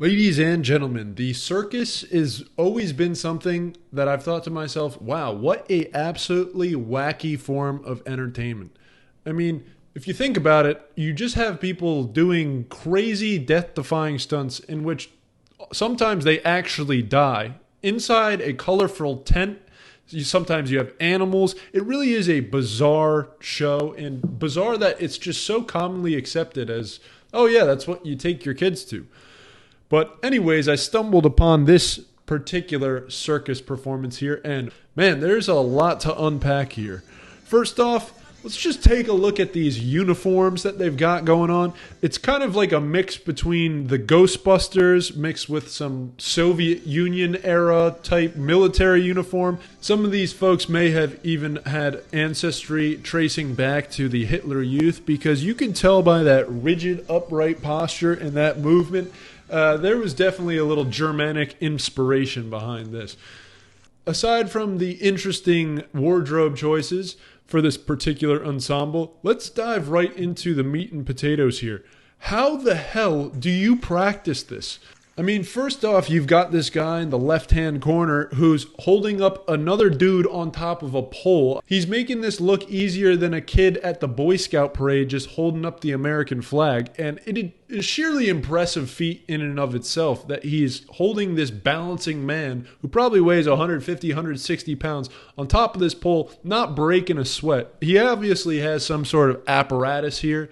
Ladies and gentlemen, the circus has always been something that I've thought to myself, wow, what a absolutely wacky form of entertainment. I mean, if you think about it, you just have people doing crazy death-defying stunts in which sometimes they actually die inside a colorful tent. Sometimes you have animals. It really is a bizarre show, and bizarre that it's just so commonly accepted as, oh yeah, that's what you take your kids to. But anyways, I stumbled upon this particular circus performance here, and man, there's a lot to unpack here. First off, let's just take a look at these uniforms that they've got going on. It's kind of like a mix between the Ghostbusters mixed with some Soviet Union era type military uniform. Some of these folks may have even had ancestry tracing back to the Hitler Youth, because you can tell by that rigid upright posture and that movement, there was definitely a little Germanic inspiration behind this. Aside from the interesting wardrobe choices for this particular ensemble, let's dive right into the meat and potatoes here. How the hell do you practice this? I mean, first off, you've got this guy in the left-hand corner who's holding up another dude on top of a pole. He's making this look easier than a kid at the Boy Scout parade just holding up the American flag. And it is sheerly impressive feat in and of itself that he's holding this balancing man who probably weighs 150, 160 pounds on top of this pole, not breaking a sweat. He obviously has some sort of apparatus here,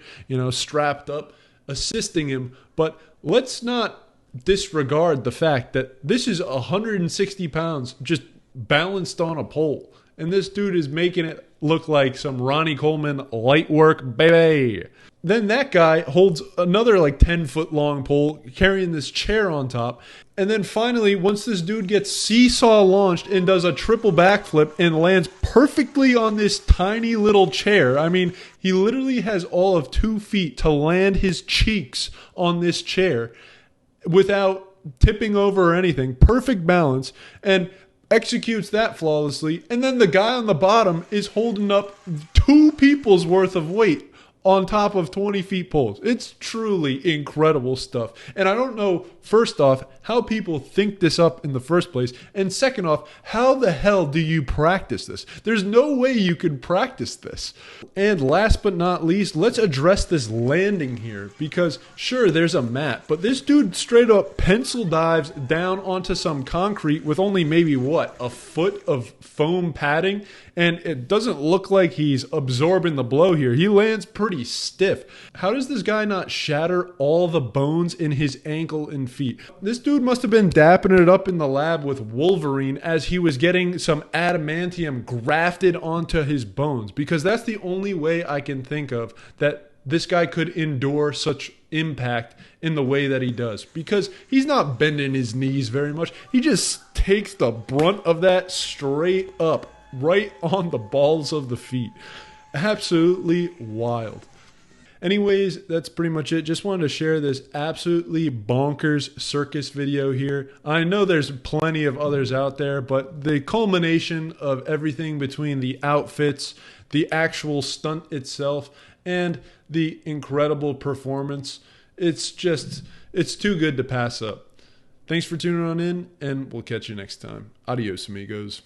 strapped up, assisting him. But let's not disregard the fact that this is 160 pounds just balanced on a pole, and this dude is making it look like some Ronnie Coleman light work, baby. Then that guy holds another 10-foot long pole carrying this chair on top, and then finally, once this dude gets seesaw launched and does a triple backflip and lands perfectly on this tiny little chair. I mean, he literally has all of 2 feet to land his cheeks on this chair without tipping over or anything. Perfect balance, and executes that flawlessly. And then the guy on the bottom is holding up 2 people's worth of weight on top of 20 feet poles. It's truly incredible stuff. And I don't know, first off, how people think this up in the first place. And second off, how the hell do you practice this? There's no way you could practice this. And last but not least, let's address this landing here. Because sure, there's a mat, but this dude straight up pencil dives down onto some concrete with only maybe, a foot of foam padding? And it doesn't look like he's absorbing the blow here. He lands pretty stiff. How does this guy not shatter all the bones in his ankle and feet? This dude must have been dapping it up in the lab with Wolverine as he was getting some adamantium grafted onto his bones, because that's the only way I can think of that this guy could endure such impact in the way that he does, because he's not bending his knees very much. He just takes the brunt of that straight up right on the balls of the feet. Absolutely wild. Anyways, that's pretty much it. Just wanted to share this absolutely bonkers circus video here. I know there's plenty of others out there, but the culmination of everything between the outfits, the actual stunt itself, and the incredible performance, it's too good to pass up. Thanks for tuning on in, and we'll catch you next time. Adios, amigos.